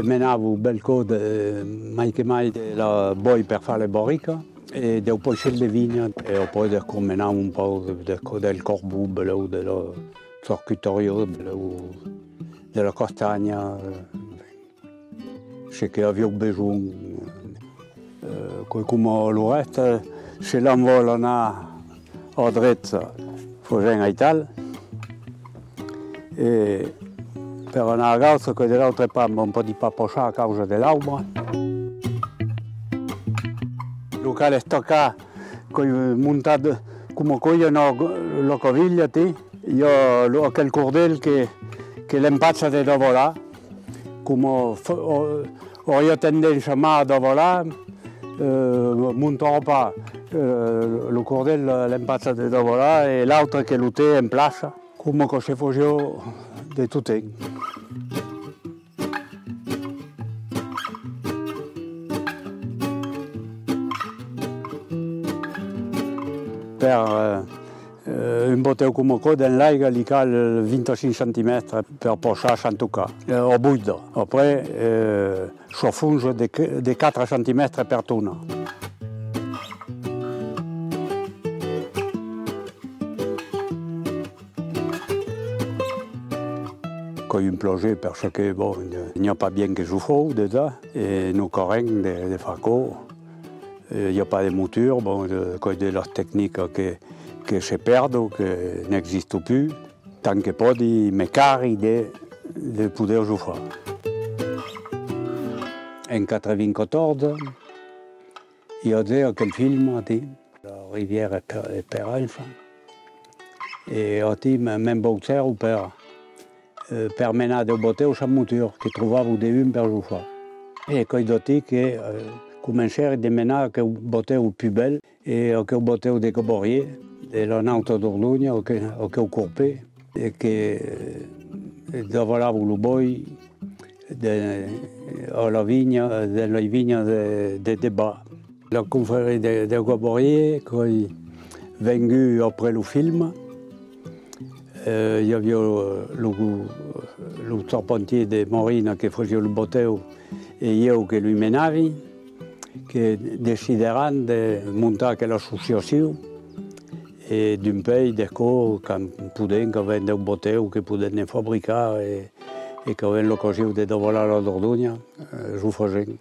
menavo bel code mai che mai la boi per fare le borriche e devo poi scegliere le vigne e poi menavo un po' del corbù, del circuitorio, della castagna, ce che avevo bisogno. Come il resto, se l'on vuole andare a dritta, facciamo a Italia. E per andare a Gauza, che dall'altra parte un po' di papposcià a causa dell'alba. Il locale sta qua, montato come quello, la caviglia, io ho quel cordel che l'impaccia di dopo là, come ho io tendenza a dopo là, monto pas il cordel l'impaccia di dopo là e l'altro che lo té in place, come che si faceva di tutti. Per un botteau come quello nell'aigua gli cala 25 cm per posare 100 k a buida. Après, si funge di 4 cm per tonna. Quand il pleuvait, parce que bon, il n'y a pas bien que je fais déjà, et nous corrèmes des facos. Il n'y a pas de mouture, bon, de la technique que se perdent, que n'existe plus, tant que pas des mécari de pouvoir jouer. En 1994, il y a eu quel film, La rivière est per enfant. Et il y a même boxer per menare del botteo sans mouture, che trovavo di un per jouer. E quand il a dit que commencer a menare che un botteo più bello e che un botteo di Gaborier, dell'Anauto d'Orlugna, o che un Courpé, e che lavoravo il boi alla vigna, della vigna di Debat. La conferenza del Gaborier, che è venuta dopo il film, il y avait le charpentier de Morina che faceva il botteo e io che lui menavi, che decideranno di montare l'associazione e d'un paio di cose che potevano vendere un botteo, che potevano fabbricare e che avevano l'occasione di lavorare a Dordogne, lo facevano.